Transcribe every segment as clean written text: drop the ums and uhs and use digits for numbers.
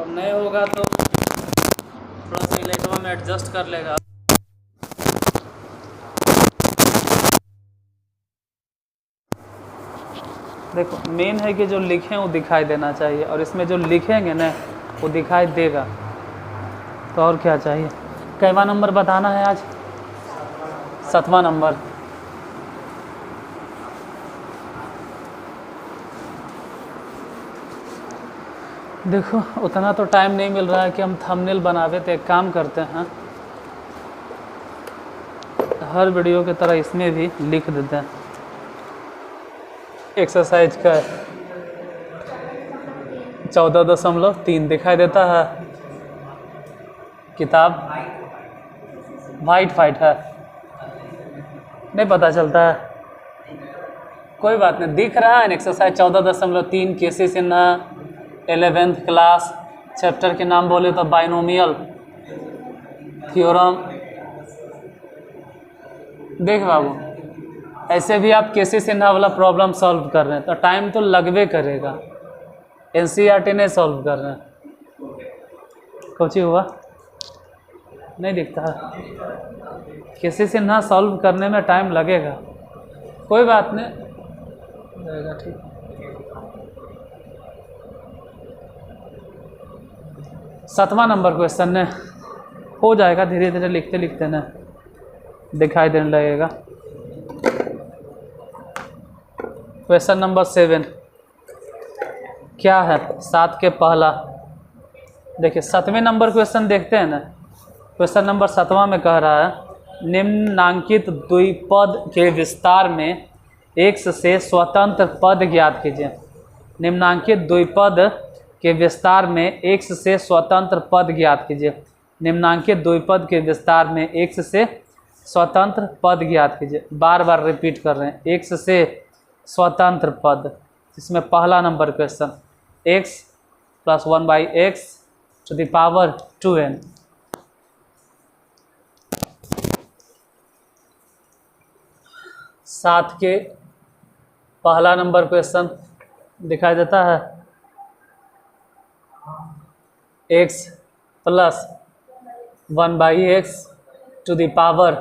और नहीं होगा तो थोड़ा सा इलेक्ट्रॉन में एडजस्ट कर लेगा। देखो मेन है कि जो लिखें वो दिखाई देना चाहिए, और इसमें जो लिखेंगे ना वो दिखाई देगा, तो और क्या चाहिए। कैवा नंबर बताना है आज? 7वां नंबर। देखो उतना तो टाइम नहीं मिल रहा है कि हम थंबनेल बनावे, तो एक काम करते हैं, हर वीडियो की तरह इसमें भी लिख देते हैं। एक्सरसाइज का 14.3 दिखाई देता है। किताब वाइट है, नहीं पता चलता है, कोई बात नहीं, दिख रहा है। एक्सरसाइज 14.3 केसी सिन्हा 11th क्लास। चैप्टर के नाम बोले तो बाइनोमियल थ्योरम। देख बाबू, ऐसे भी आप केसी सिन्हा वाला प्रॉब्लम सॉल्व कर रहे हैं तो टाइम तो लगवे करेगा। एनसीईआरटी ने सॉल्व कर रहे हैं। कुछ हुआ नहीं दिखता है, केसी सिन्हा सॉल्व करने में टाइम लगेगा, कोई बात नहीं, रहेगा ठीक। सातवां नंबर क्वेश्चन ने हो जाएगा, धीरे धीरे लिखते लिखते ना दिखाई देने लगेगा। क्वेश्चन नंबर 7 क्या है? 7 के पहला। देखिए 7वें नंबर क्वेश्चन देखते हैं ना। क्वेश्चन नंबर 7वां में कह रहा है निम्नांकित द्विपद के विस्तार में x से स्वतंत्र पद ज्ञात कीजिए। निम्नांकित द्विपद के विस्तार में x से स्वतंत्र पद ज्ञात कीजिए। निम्नांकित द्विपद के विस्तार में x से स्वतंत्र पद ज्ञात कीजिए। बार बार रिपीट कर रहे हैं, x से स्वतंत्र पद। इसमें पहला नंबर question x + 1/x to the power 2n। सात के पहला नंबर क्वेश्चन दिखाई देता है x + 1/x to the power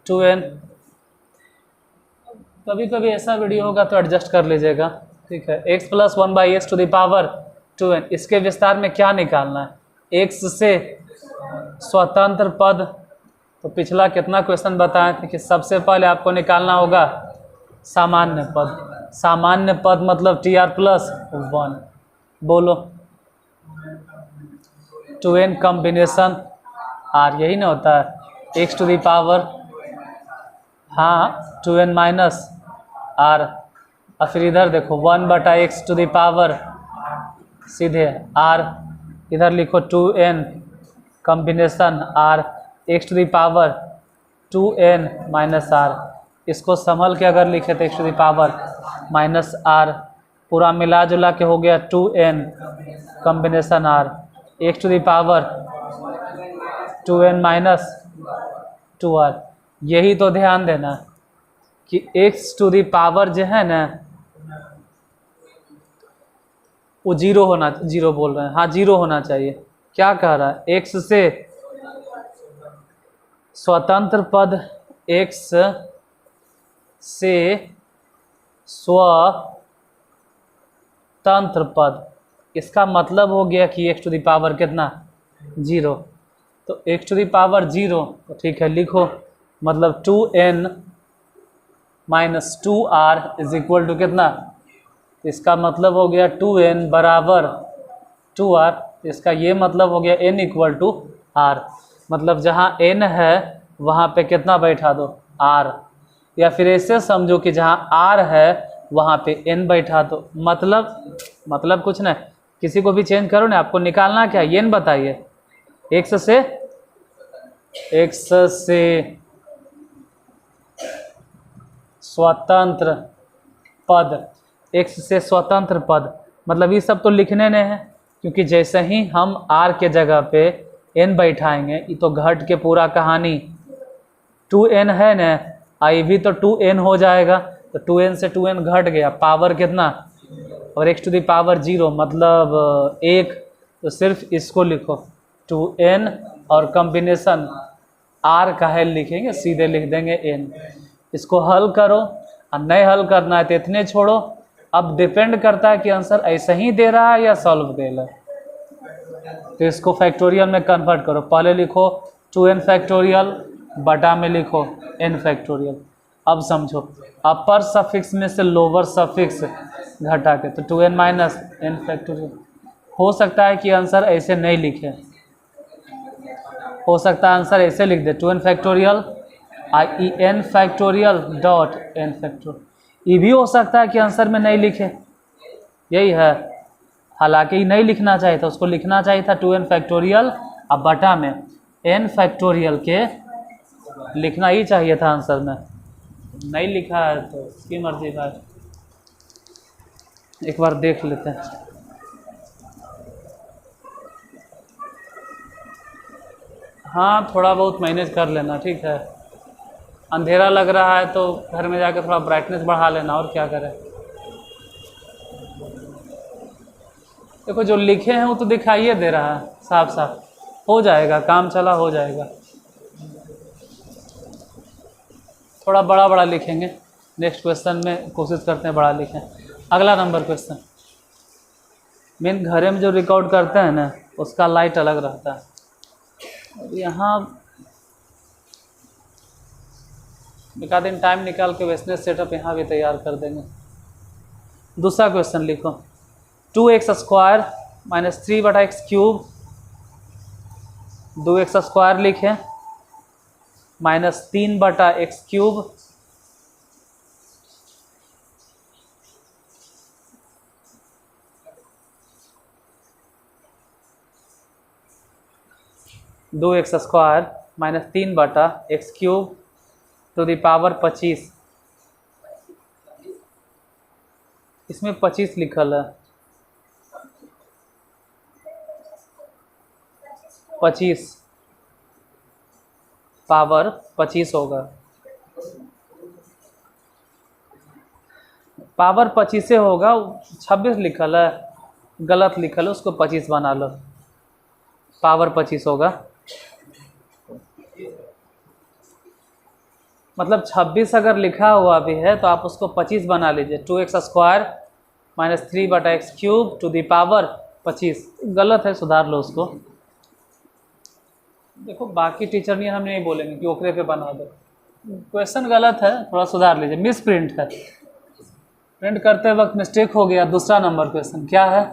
2n। कभी कभी ऐसा वीडियो होगा तो एडजस्ट कर लीजिएगा, ठीक है। x + 1/x to the power 2n, इसके विस्तार में क्या निकालना है? x से स्वतंत्र पद। तो पिछला कितना क्वेश्चन बताए थे कि सबसे पहले आपको निकालना होगा सामान्य पद। सामान्य पद मतलब tr + 1। बोलो 2n कॉम्बिनेशन r, यही ना होता है। x टू द पावर, हाँ 2n - r, और फिर इधर देखो 1/x टू द पावर सीधे r, इधर लिखो 2n combination r, x to the power 2n - r। इसको संभल के अगर लिखे तो x to the power -r, पूरा मिला जुला के हो गया 2n combination r, x to the power 2n - 2r। यही तो ध्यान देना कि x टू द पावर जो है ना वो 0 होना, 0 बोल रहे हैं, हाँ 0 होना चाहिए। क्या कह रहा है? x से स्वतंत्र पद, x से स्वतंत्र पद, इसका मतलब हो गया कि x टू द पावर कितना? 0। तो x टू द पावर 0, तो ठीक है लिखो, मतलब 2n - 2r = कितना? इसका मतलब हो गया 2n = 2r। इसका ये मतलब हो गया n = r, मतलब जहाँ n है वहाँ पे कितना बैठा दो? r। या फिर ऐसे समझो कि जहाँ r है वहाँ पे n बैठा दो। मतलब कुछ नहीं, किसी को भी चेंज करो ना, आपको निकालना क्या है n बताइए। x से स्वतंत्र पद, x से स्वतंत्र पद, मतलब ये सब तो लिखने नहीं है, क्योंकि जैसे ही हम r के जगह पे n बैठाएंगे ये तो घट के पूरा कहानी 2n है ना, आई भी तो 2n हो जाएगा। तो 2n से 2n घट गया, पावर कितना? और x टू द पावर 0 मतलब 1, तो सिर्फ इसको लिखो 2n और कॉम्बिनेशन r का है लिखेंगे, सीधे लिख देंगे n। इसको हल करो, और नहीं हल करना है तो इतने छोड़ो। अब डिपेंड करता है कि आंसर ऐसे ही दे रहा है या सॉल्व दे रहा है। तो इसको फैक्टोरियल में कन्वर्ट करो। पहले लिखो 2n फैक्टोरियल बटा में लिखो n फैक्टोरियल। अब समझो, अपर सफिक्स में से लोअर सफिक्स घटा के तो 2n माइनस n फैक्टोरियल। हो सकता है कि आंसर ऐसे नहीं लिखे, हो सकता है आंसर ऐसे लिख दे 2n फैक्टोरियल आई n factorial dot n factorial. ये भी हो सकता है कि आंसर में नहीं लिखे, यही है। हालांकि नहीं लिखना चाहिए था, उसको लिखना चाहिए था 2n फैक्टोरियल अब बटा में n फैक्टोरियल के लिखना ही चाहिए था आंसर में। नहीं लिखा है तो उसकी मर्जी भाई, एक बार देख लेते हैं। हाँ थोड़ा बहुत मैनेज कर लेना, ठीक है। अंधेरा लग रहा है तो घर में जाकर थोड़ा ब्राइटनेस बढ़ा लेना, और क्या करें। देखो जो लिखे हैं वो तो दिखाइए दे रहा है साफ साफ। हो जाएगा, काम चला हो जाएगा। थोड़ा बड़ा बड़ा लिखेंगे, नेक्स्ट क्वेश्चन में कोशिश करते हैं बड़ा लिखें। अगला नंबर क्वेश्चन, मेन घरे में जो रिकॉर्ड करते हैं ना उसका लाइट अलग रहता है। यहाँ एक आध दिन टाइम निकाल के बिजनेस सेटअप यहाँ भी तैयार कर देंगे। दूसरा क्वेश्चन लिखो 2x square minus 3/x cube, 2x square लिखें माइनस 3/x क्यूब, दो x square minus 3/x cube two the power 25। इसमें 25 लिखल है, 25 पावर 25 होगा। पावर 25 से होगा, 26 लिखल है, गलत लिखल है, उसको 25 बना लो। पावर 25 होगा, मतलब 26 अगर लिखा हुआ भी है तो आप उसको 25 बना लीजिए। 2x square minus 3/x cube two the power 25। गलत है, सुधार लो उसको। देखो बाकी टीचर नहीं, हम नहीं बोलेंगे कि ओकरे पे बना दो। क्वेश्चन गलत है, थोड़ा सुधार लीजिए। मिस प्रिंट है, प्रिंट करते वक्त मिस्टेक हो गया। दूसरा नंबर क्वेश्चन क्या है?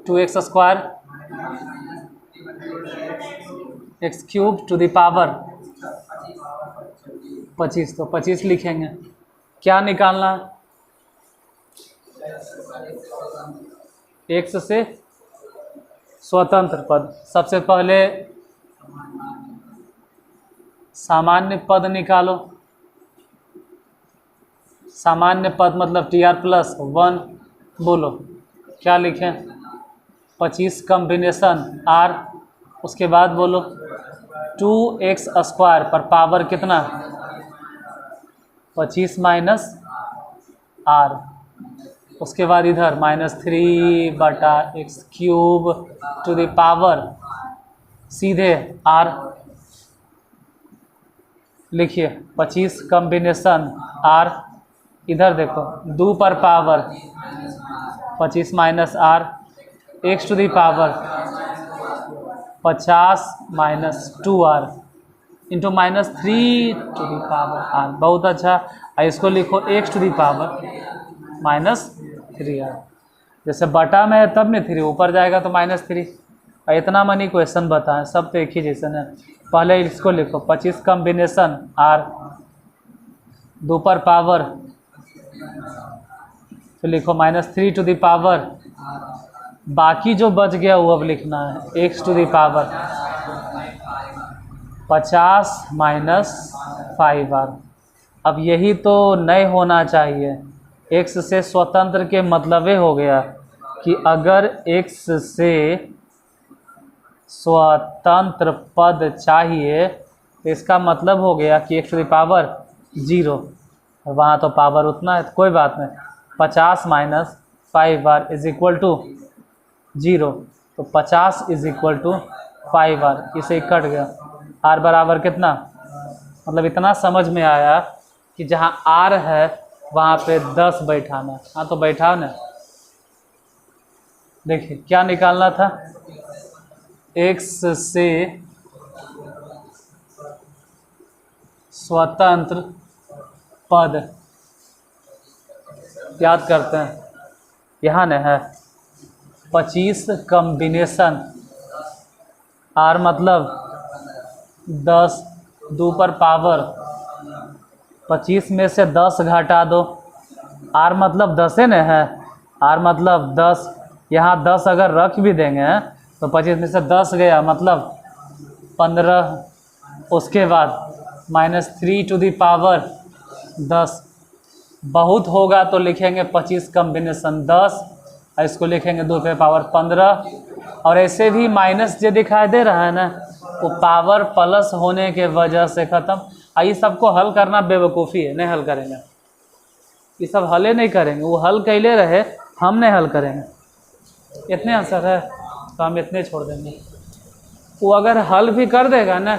2x square x cube two the power 25, तो 25 लिखेंगे। क्या निकालना? एक्स से स्वतंत्र पद। सबसे पहले सामान्य पद निकालो। सामान्य पद मतलब TR+1। बोलो क्या लिखें? 25 कॉम्बिनेशन R। उसके बाद बोलो 2x स्क्वायर पर पावर कितना? 25 माइनस R। उसके बाद इधर -3/x cube two the power सीधे R लिखिए। 25 कॉम्बिनेशन R, इधर देखो 2 पर power 25 minus R, x to the power 50 minus 2R into -3 to the power R। बहुत अच्छा। इसको लिखो x to the power -3R। जैसे बटा में है तब में 3 ऊपर जाएगा तो -3। इतना मनी क्वेश्चन बताएं, सब तो एक ही जैसन है। पहले इसको लिखो 25 कॉम्बिनेशन R, 2 पर पावर, फिर लिखो -3 टू द पावर। बाकी जो बच गया वो अब लिखना है x to the power 50 minus 5R। अब यही तो नहीं होना चाहिए। x से स्वतंत्र के मतलब ये हो गया कि अगर x से स्वतंत्र पद चाहिए तो इसका मतलब हो गया कि x टू द पावर 0। वहाँ तो पावर उतना है, तो कोई बात नहीं। 50 minus 5r is equal to 0। तो 50 इज इक्वल टू 5r, इसे कट गया। r बराबर कितना, मतलब इतना समझ में आया कि जहाँ r है वहाँ पे 10 बैठाना। हाँ तो बैठाओ ना। देखिए क्या निकालना था, x से स्वतंत्र पद याद करते हैं। यहाँ न है 25 कॉम्बिनेशन, r मतलब 10, 2 पर पावर 25 में से 10 घटा दो, r मतलब 10 है न है, r मतलब 10। यहाँ 10 अगर रख भी देंगे तो 25 में से 10 गया मतलब 15। उसके बाद -3 टू दी पावर 10। बहुत होगा तो लिखेंगे 25 कॉम्बिनेशन 10, और इसको लिखेंगे 2 पे पावर 15। और ऐसे भी माइनस जो दिखाई दे रहा है ना, वो पावर प्लस होने के वजह से ख़त्म। ये सबको हल करना बेवकूफ़ी है, नहीं हल करेंगे। ये सब हले नहीं करेंगे, वो हल कैले रहे, हम नहीं हल करेंगे। इतने आंसर है तो हम इतने छोड़ देंगे। वो अगर हल भी कर देगा ना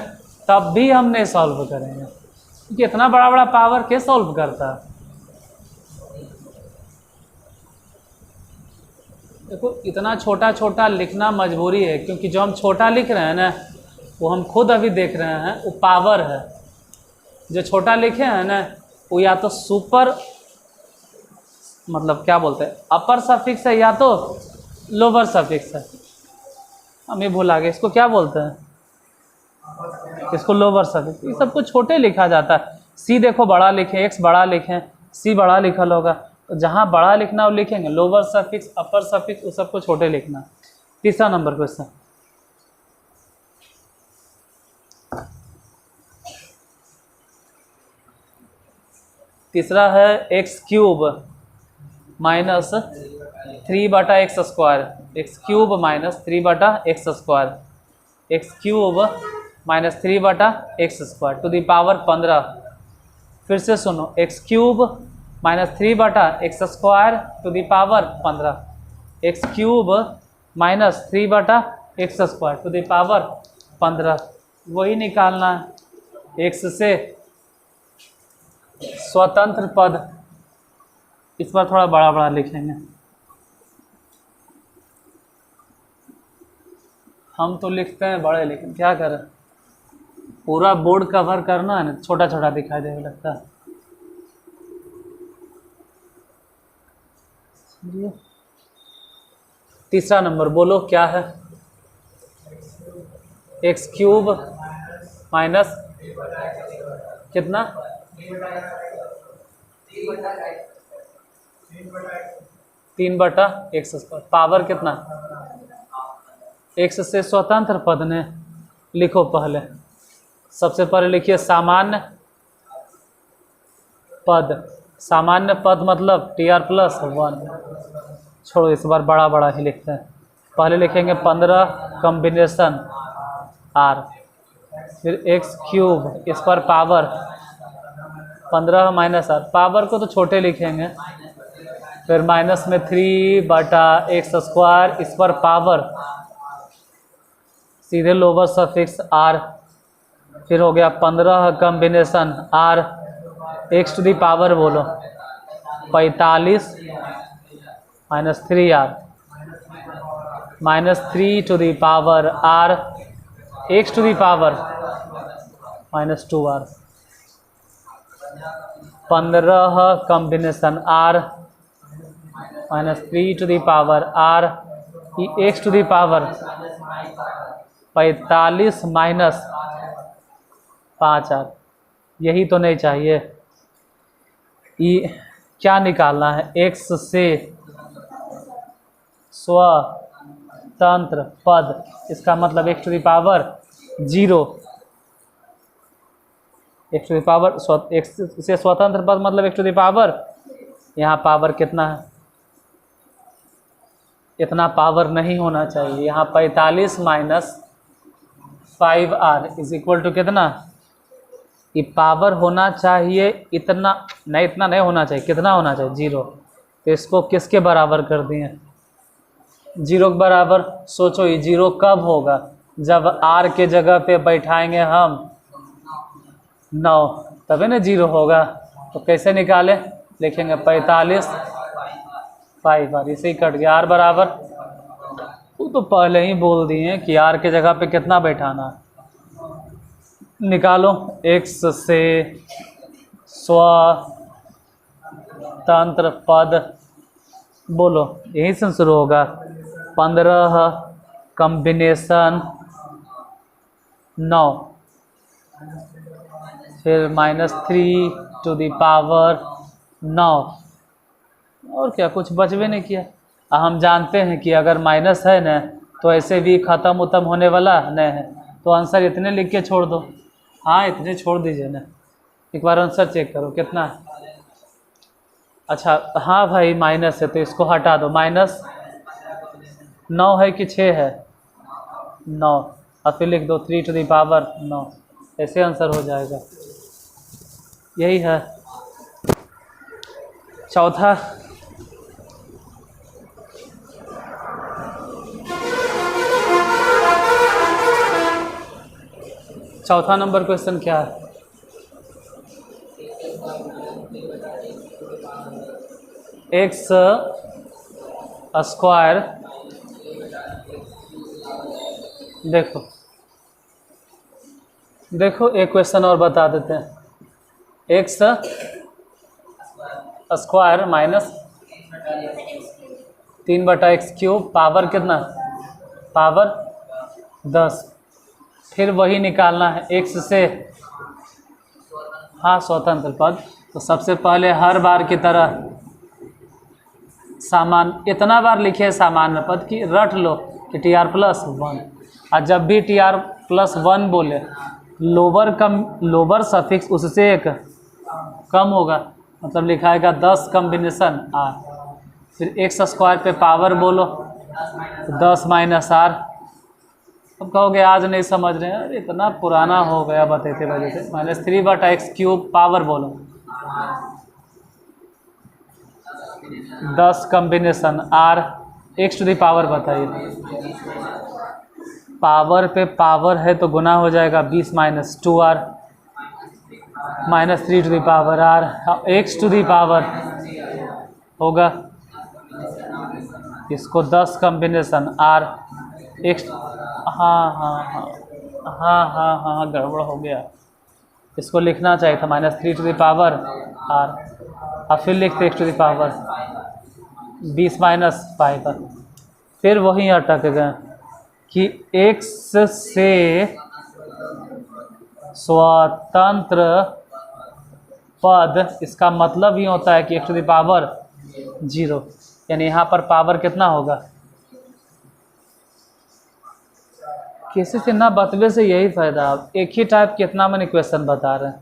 तब भी हम नहीं सॉल्व करेंगे, क्योंकि इतना बड़ा बड़ा पावर के सॉल्व करता है। देखो इतना छोटा छोटा लिखना मजबूरी है, क्योंकि जो हम छोटा लिख रहे हैं ना वो हम खुद अभी देख रहे हैं वो पावर है। जो छोटा लिखे हैं ना वो या तो सुपर मतलब क्या बोलते हैं अपर सफिक्स है या तो लोअर सफिक्स है। हम ये भूल गए इसको क्या बोलते हैं, इसको लोअर सफिक्स। ये सबको छोटे लिखा जाता है। सी देखो बड़ा लिखें, एक्स बड़ा लिखें, सी बड़ा लिखल होगा, तो जहाँ बड़ा लिखना वो लिखेंगे। लोअर सफिक्स अपर सफिक्स वो सबको छोटे लिखना। तीसरा नंबर क्वेश्चन, तीसरा है x cube minus 3/x²। X cube minus 3/x², x cube minus 3/x² to the power 15। फिर से सुनो, x cube minus 3/x² to the power 15। X cube minus 3/x² to the power 15। वही निकालना है। X से स्वतंत्र पद, इस बार थोड़ा बड़ा बड़ा लिखेंगे। हम तो लिखते हैं बड़े, लेकिन क्या करें, पूरा बोर्ड कवर करना है ना, छोटा छोटा दिखाई देने लगता है। तीसरा नंबर बोलो क्या है, एक्स क्यूब माइनस कितना 3/x², पावर कितना, एक्स से स्वतंत्र पद ने लिखो। पहले सबसे पहले लिखिए सामान्य पद। सामान्य पद मतलब TR+1। छोड़ो इस बार बड़ा बड़ा ही लिखते हैं। पहले लिखेंगे 15 कॉम्बिनेशन R, फिर एक्स क्यूब, इस पर पावर 15 माइनस R, पावर को तो छोटे लिखेंगे। फिर माइनस में 3/x², इस पर पावर सीधे लोअर सफिक्स R। फिर हो गया 15 combination R, x to the power बोलो 45 minus 3R, minus 3 to the power R, x to the power minus 2R। 15 combination R minus 3 to the power R, x to the power 45 minus 5R। यही तो नहीं चाहिए। ये क्या निकालना है, x से स्वतंत्र पद, इसका मतलब x to the power 0, x to the power x से स्वतंत्र पद मतलब एक्स टू दी पावर, यहाँ पावर कितना है, इतना पावर नहीं होना चाहिए। यहाँ 45 minus 5R is equal to कितना, ये पावर होना चाहिए इतना नहीं, इतना नहीं होना चाहिए। कितना होना चाहिए, 0। तो इसको किसके बराबर कर दिए, 0 के बराबर। सोचो ये 0 कब होगा, जब r के जगह पे बैठाएंगे हम 9, तभी ना 0 होगा। तो कैसे निकाले, लिखेंगे 45 5 बार, इसे ही कट गया। r बराबर, वो तो पहले ही बोल दिए कि r के जगह पे कितना बैठाना है। निकालो, x से स्वतंत्र पद, बोलो यही से शुरू होगा। 15 कॉम्बिनेशन 9, फिर -3⁻9, और क्या, कुछ बचवे नहीं किया। हम जानते हैं कि अगर माइनस है ना तो ऐसे भी ख़त्म उतम होने वाला नहीं है, तो आंसर इतने लिख के छोड़ दो। हाँ इतने छोड़ दीजिए ना, एक बार आंसर चेक करो कितना है। अच्छा हाँ भाई माइनस है तो इसको हटा दो, -9 है कि 6 है, 9, और फिर लिख दो 3⁻9, ऐसे आंसर हो जाएगा। यही है। चौथा, चौथा नंबर क्वेश्चन क्या है, x स्क्वायर, देखो देखो एक क्वेश्चन और बता देते हैं। x square minus 3/x³ power कितना, पावर 10। फिर वही निकालना है x से, हाँ स्वतंत्र पद। तो सबसे पहले हर बार की तरह इतना बार लिखे सामान्य पद की रट लो कि TR+1, और जब भी TR+1 बोले लोअर सफिक्स उससे एक कम होगा, मतलब लिखाएगा 10 कॉम्बिनेशन r। फिर x स्क्वायर पे पावर बोलो तो 10 - r। अब कहोगे आज नहीं समझ रहे हैं, इतना पुराना हो गया बताते वजह से। -3/x³ पावर बोलो 10 कॉम्बिनेशन r, x⁻ बताइए। पावर पे पावर है तो गुना हो जाएगा 20 - 2r -3⁻r, x⁻ होगा इसको 10 कॉम्बिनेशन r x। हाँ गड़बड़ हो गया, इसको लिखना चाहिए था -3⁻r, और फिर लिखते x⁻, 20 - 5। फिर वहीं अटक गए कि x से स्वतंत्र पद, इसका मतलब ही होता है कि x⁻0, यानी यहाँ पर पावर कितना होगा। किसी से ना बतवे से यही फायदा, आप एक ही टाइप कितना मैंने क्वेश्चन बता रहे हैं,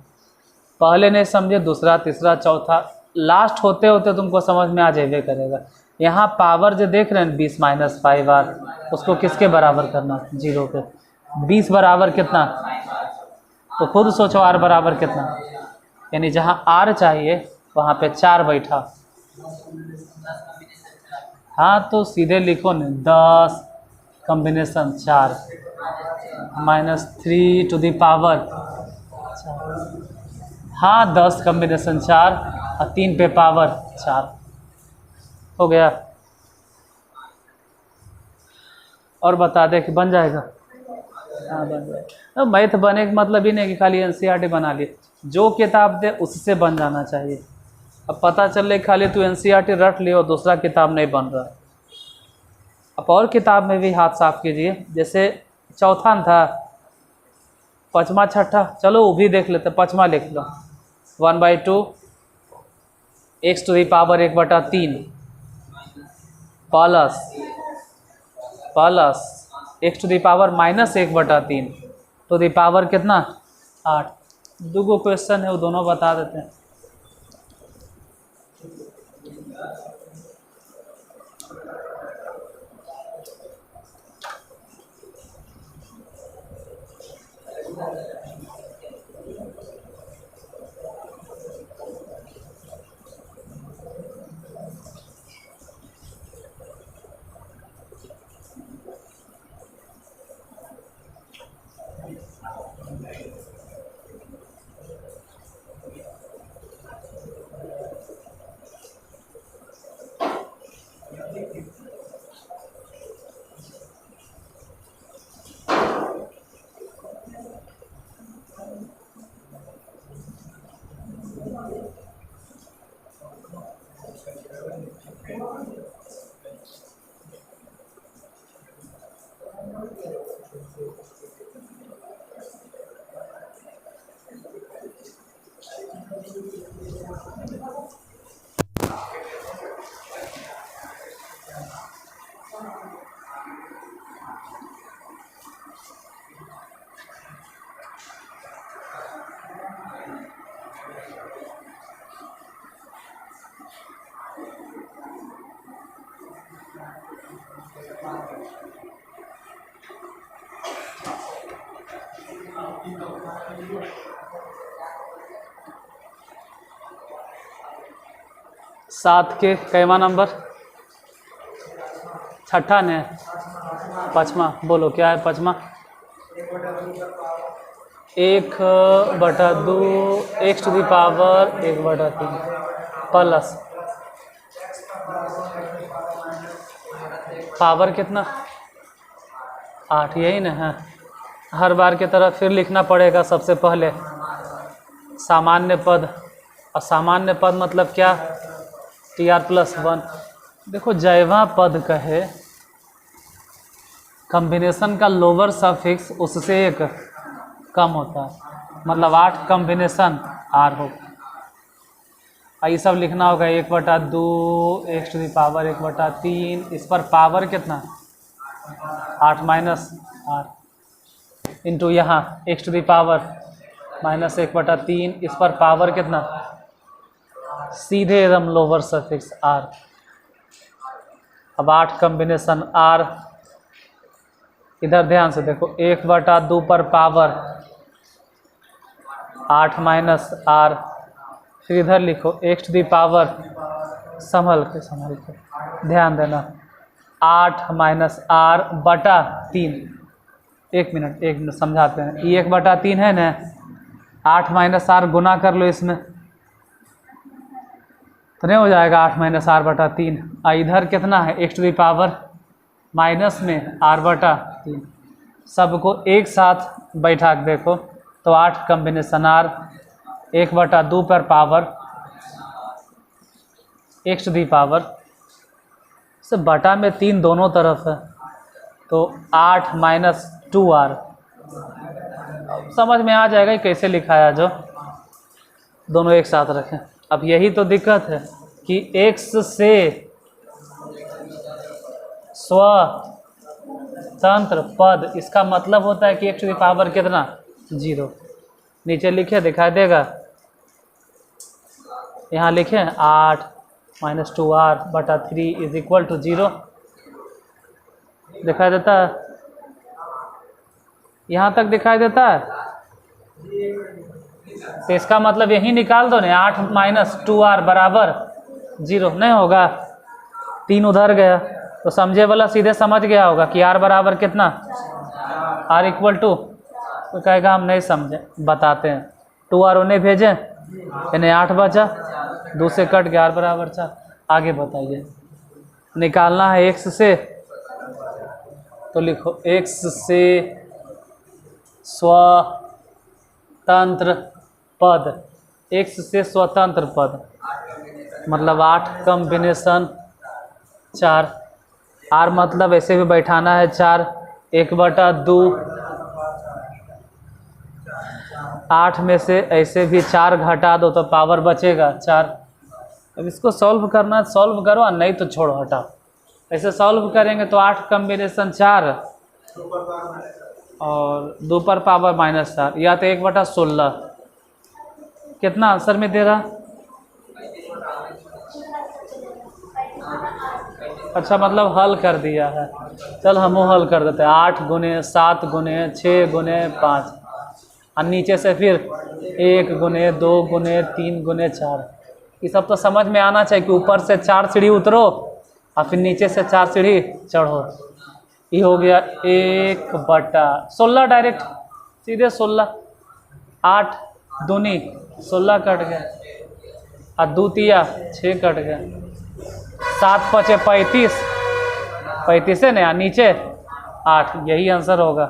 पहले नहीं समझे दूसरा तीसरा चौथा, लास्ट होते होते तुमको समझ में आ जाए करेगा। यहाँ पावर जो देख रहे हैं 20 - 5r, उसको किसके बराबर करना, 0 पे। 20 बराबर कितना, तो खुद सोचो r बराबर कितना, यानी जहाँ r चाहिए वहाँ पे 4 बैठा। हाँ तो सीधे लिखो न 10 कॉम्बिनेशन 4 -3⁻, हाँ 10 कॉम्बिनेशन 4 और 3 पे पावर 4 हो गया। और बता दे कि बन जाएगा, हाँ बन जाएगा। मैथ बने का मतलब ही नहीं कि खाली NCERT बना लिए, जो किताब दे उससे बन जाना चाहिए। अब पता चल रहा खाली तू NCERT रट लियो, दूसरा किताब नहीं बन रहा। अब और किताब में भी हाथ साफ कीजिए, जैसे चौथा था, पाँचवा छठा, चलो वो भी देख लेते। पाँचवा लिख लो 1/2 x⁻1/3 plus x⁻−1/3 to the power कितना 8। दो क्वेश्चन है वो दोनों बता देते हैं। 7 के कैवा नंबर? छठा ने? पाँचवा। बोलो क्या है पाँचवा? 1/2 x to the power 1/3 plus power कितना? 8। यही ना है। हर बार की तरह फिर लिखना पड़ेगा सबसे पहले सामान्य पद। और सामान्य पद मतलब क्या? TR+1। देखो जैवा पद कहे कॉम्बिनेशन का लोअर सफिक्स उससे एक कम होता है, मतलब 8 कॉम्बिनेशन R होगा। ये सब लिखना होगा 1/2 x टू दी पावर 1/3। इस पर पावर कितना? 8 माइनस R इंटू यहाँ x टू दी पावर -1/3। इस पर पावर कितना? सीधे एकदम लोअर सफिक्स R। अब 8 कॉम्बिनेशन R। इधर ध्यान से देखो 1/2 पर पावर 8 माइनस R। फिर इधर लिखो x टू दी पावर, संभल के ध्यान देना, 8 माइनस R/3। एक मिनट समझाते हैं। ये 1/3 है ना, 8 माइनस R गुना कर लो इसमें तो नहीं हो जाएगा 8 माइनस R/3। इधर कितना है? x to the power minus में R/3। सबको एक साथ बैठा के देखो तो 8 कॉम्बिनेशन R 1/2 पर power x to the power से बटा में 3 दोनों तरफ है तो 8 माइनस 2R। समझ में आ जाएगा कैसे लिखाया, जो दोनों एक साथ रखें। अब यही तो दिक्कत है कि x से स्वतंत्र पद, इसका मतलब होता है कि x टू दी पावर कितना? 0। नीचे लिखे दिखाई देगा, यहाँ लिखे 8 minus 2R/3 is equal to 0। दिखाई देता है? यहाँ तक दिखाई देता है? तो इसका मतलब यही निकाल दो ना, 8 माइनस 2R बराबर 0। नहीं होगा, 3 उधर गया तो समझे वाला सीधे समझ गया होगा कि R बराबर कितना? R इक्वल टू, तो कहेगा हम नहीं समझे, बताते हैं। 2R उन्हें भेजें यानी 8 बचा, 2 से कट गया, R बराबर 4। आगे बताइए, निकालना है x से तो लिखो x से स्वतंत्र पद, x से स्वतंत्र पद मतलब 8 कॉम्बिनेशन 4। R मतलब ऐसे भी बैठाना है 4, 1/2। 8 में से ऐसे भी 4 घटा दो तो पावर बचेगा 4। अब इसको सॉल्व करना, सॉल्व करो और नहीं तो छोड़ो, हटाओ। ऐसे सॉल्व करेंगे तो 8 कॉम्बिनेशन 4 और 2 पर पावर -4 या तो 1/16। कितना आंसर में दे रहा? अच्छा, मतलब हल कर दिया है। चल हम हल कर देते हैं। 8 गुने 7 गुने 6 गुने 5 और नीचे से फिर 1 गुने 2 गुने 3 गुने 4। ये सब तो समझ में आना चाहिए कि ऊपर से 4 सीढ़ी उतरो और फिर नीचे से 4 सीढ़ी चढ़ो। ये हो गया 1/16 डायरेक्ट सीधे 16। 8 दूनी 16 कट गया और 2 तिया 6 कट गया। 7 5 35, 35 है ना, नीचे 8। यही आंसर होगा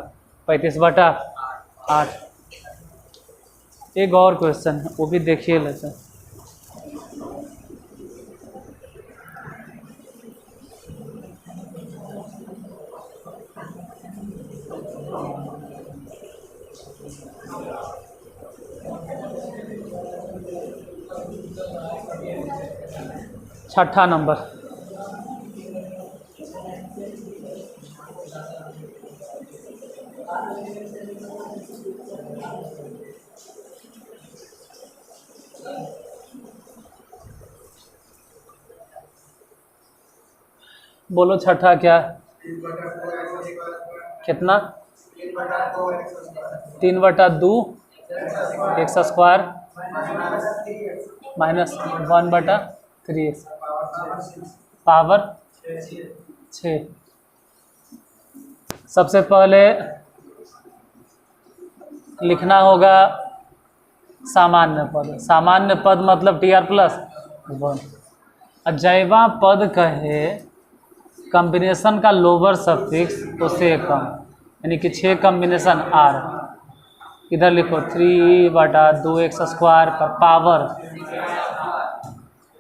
35/8। एक और क्वेश्चन है, वो भी देखिए लेते हैं। छठा नंबर, बोलो छठा क्या है? कितना? 3/2 एक्स स्क्वायर माइनस 1/3 पावर 6। सबसे पहले लिखना होगा सामान्य पद। सामान्य पद मतलब TR+1। अजैवा पद कहे कॉम्बिनेशन का लोअर सफिक्स उससे कम, यानी कि 6 कॉम्बिनेशन R। इधर लिखो 3/2 एक्स स्क्वायर पर पावर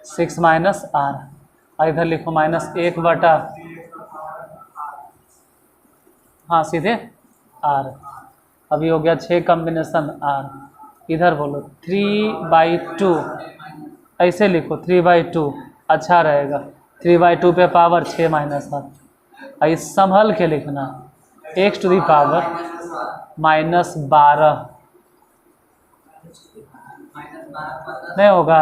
6 माइनस R, और इधर लिखो -1/, हाँ सीधे R। अभी हो गया 6 कॉम्बिनेशन R। इधर बोलो 3/2, ऐसे लिखो 3/2 अच्छा रहेगा। 3/2 पे पावर 6 माइनस R। और इस संभल के लिखना x टू दी पावर -12 नहीं होगा।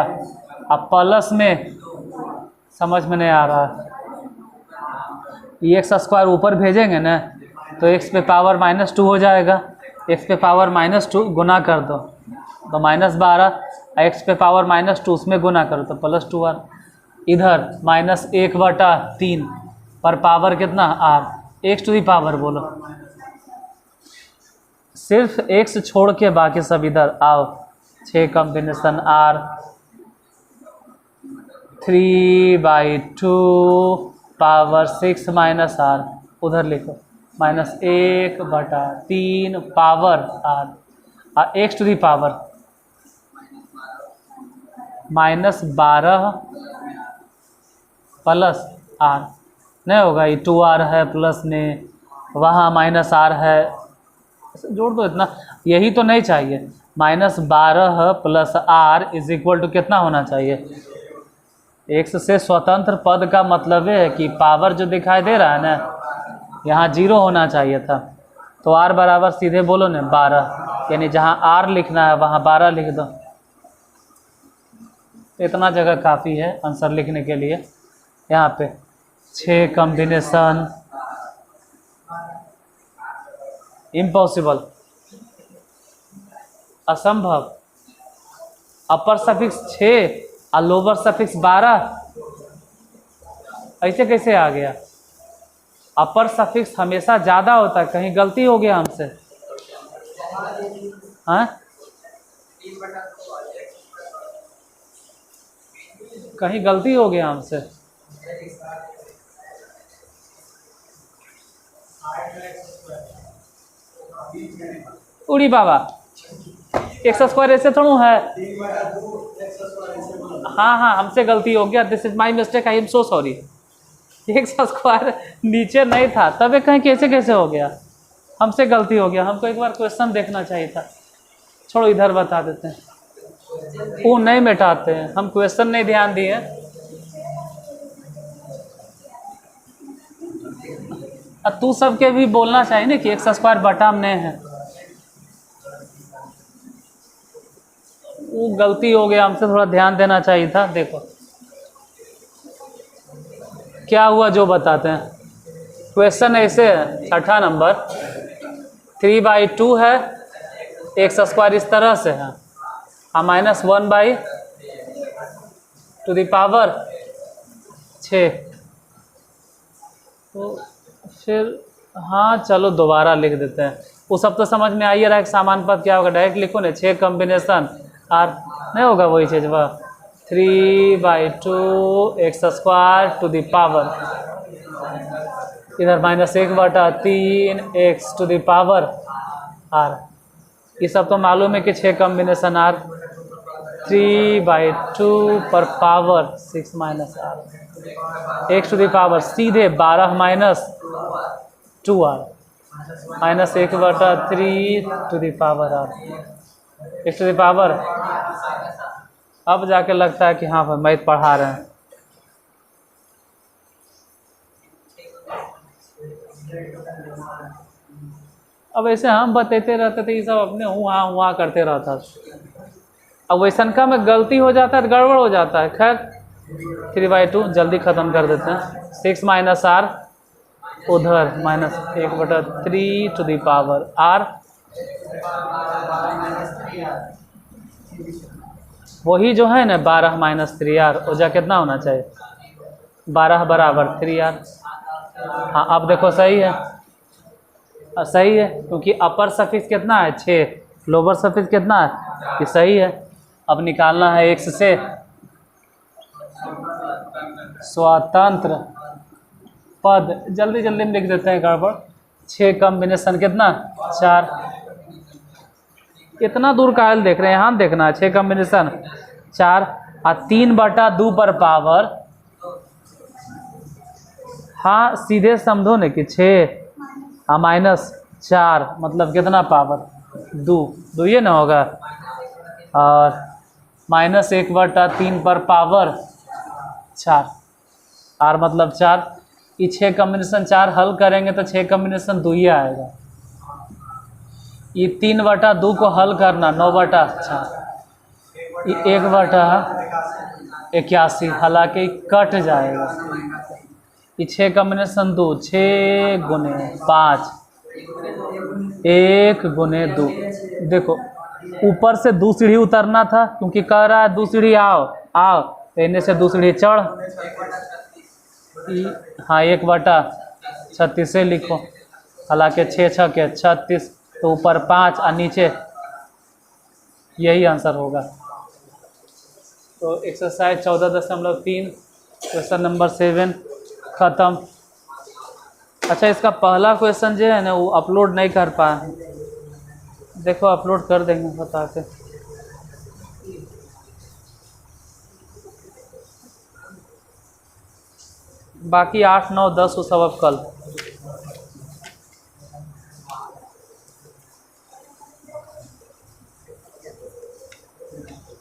अब प्लस में समझ में नहीं आ रहा, ये एक्स स्क्वायर ऊपर भेजेंगे ना तो x पे पावर -2 हो जाएगा। x पे पावर -2 गुना कर दो तो -12, x पे पावर -2 उसमें गुना करो तो +2R। इधर -1/3 पर पावर कितना R, x to the power बोलो, सिर्फ x छोड़ के बाकी सब इधर आओ। 6 combination R, 3/2 power 6 minus R, उधर लिखो -1/3 पावर R, और x to the power -12 plus R नहीं होगा, ये 2R है प्लस में, वहाँ -R है, जोड़ दो इतना, यही तो नहीं चाहिए। -12 plus R is equal to कितना होना चाहिए? x से स्वतंत्र पद का मतलब है कि पावर जो दिखाई दे रहा है ना, यहाँ 0 होना चाहिए था। तो R बराबर सीधे बोलो ना 12, यानी जहाँ R लिखना है वहाँ 12 लिख दो। इतना जगह काफ़ी है आंसर लिखने के लिए। यहाँ पे 6 कॉम्बिनेशन इम्पॉसिबल, असंभव। अपर सफिक्स 6 और लोअर सफिक्स 12, ऐसे कैसे आ गया? अपर सफिक्स हमेशा ज़्यादा होता है, कहीं गलती हो गया हमसे? हाँ, कहीं गलती हो गया हमसे? उड़ी बाबा, एक्स स्क्वायर ऐसे थोड़ा है। हाँ हमसे गलती हो गया, this is my mistake, I am so sorry. X square नीचे नहीं था, तब ये कहीं कैसे हो गया? हमसे गलती हो गया, हमको एक बार क्वेश्चन देखना चाहिए था। छोड़ो, इधर बता देते हैं, वो नहीं मिटाते हैं, हम क्वेश्चन नहीं ध्यान दिए। अब तू सबके भी बोलना चाहिए ना कि एक्स स्क्वायर बटा में नहीं है। वो गलती हो गया हमसे, थोड़ा ध्यान देना चाहिए था। देखो क्या हुआ जो बताते हैं। क्वेश्चन ऐसे है, छठा नंबर, 3/2 है, एक्स स्क्वायर इस तरह से है, और -1/6। तो फिर हाँ चलो दोबारा लिख देते हैं। वो सब तो समझ में आ ही रहा है कि सामान्य पद क्या होगा, डायरेक्ट लिखो ना, 6 कॉम्बिनेशन R नहीं होगा वही चीज़, वह 3/2 x square to the power, इधर -1/3 x to the power R। ये सब तो मालूम है कि 6 कॉम्बिनेशन R, 3/2 पर power 6 minus R, x to the power सीधे 12 minus 2R, -1/3 to the power R, x to the power अब जाके लगता है कि हाँ भाई मैथ पढ़ा रहे हैं। अब ऐसे हम बताते रहते थे, ये सब अपने हुआ करते रहता था। अब वैसन का में गलती हो जाता है तो गड़बड़ हो जाता है। खैर 3/2 जल्दी ख़त्म कर देते हैं। 6 माइनस आर उधर -1/3 टू द पावर आर, वही जो है ना 12 - 3r हो जा कितना होना चाहिए 12 बराबर 3r। हाँ अब देखो सही है, सही है क्योंकि अपर सफिक्स कितना है 6, लोअर सफिक्स कितना है, ये सही है। अब निकालना है x से स्वतंत्र पद, जल्दी जल्दी में लिख देते हैं गड़बड़। 6 कॉम्बिनेशन कितना 4, इतना दूर कायल देख रहे हैं, यहाँ देखना है 6 कॉम्बिनेशन 4 और 3/2 पर पावर। हाँ सीधे समझो न कि 6 और -4 मतलब कितना पावर 2 ये ना होगा, और -1/3 पर पावर 4, आर मतलब 4। ये 6 कॉम्बिनेशन 4 हल करेंगे तो 6 कॉम्बिनेशन 2 ही आएगा। ये 3/2 को हल करना 9/4, ये 1/81, हालांकि कट जाएगा। ये 6 कॉम्बिनेशन 2, 6 गुने 5, 1 गुने 2। देखो ऊपर से 2 सीढ़ी उतरना था क्योंकि कह रहा है 2 सीढ़ी आओ आओ, तो इन्हें से 2 सीढ़ी चढ़। हाँ 1/36 से लिखो, हालांकि 6 6 के 36, तो ऊपर 5 और नीचे, यही आंसर होगा। तो एक्सरसाइज 14.3 क्वेश्चन नंबर 7 ख़त्म। अच्छा इसका पहला क्वेश्चन जो है ना वो अपलोड नहीं कर पाए, देखो अपलोड कर देंगे बता के। बाकी 8 9 10 वो सब अब कल।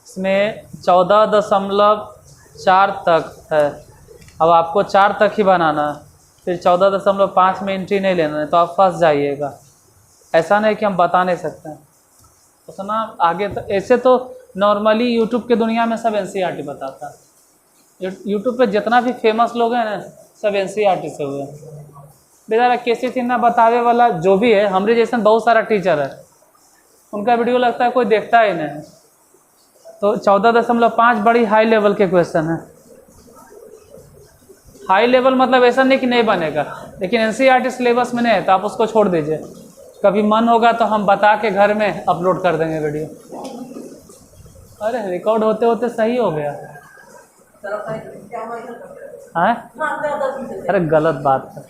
इसमें 14.4 तक है, अब आपको 4 तक ही बनाना है, फिर 14.5 में एंट्री नहीं लेना है तो आप फंस जाइएगा। ऐसा नहीं कि हम बता नहीं सकते हैं उतना आगे। तो ऐसे तो नॉर्मली यूट्यूब के दुनिया में सब NCERT बताता है, यूट्यूब पे जितना भी फेमस लोग हैं ना सब NCERT से हुए हैं। बेचारा कैसे थी ना बतावे वाला जो भी है, हमारे जैसे बहुत सारा टीचर है, उनका वीडियो लगता है कोई देखता ही नहीं। तो 14.5 बड़ी हाई लेवल के क्वेश्चन है। हाई लेवल मतलब ऐसा नहीं कि नहीं बनेगा, लेकिन NCERT सिलेबस में नहीं है तो आप उसको छोड़ दीजिए। कभी मन होगा तो हम बता के घर में अपलोड कर देंगे वीडियो। अरे रिकॉर्ड होते होते सही हो गया है, अरे गलत बात है।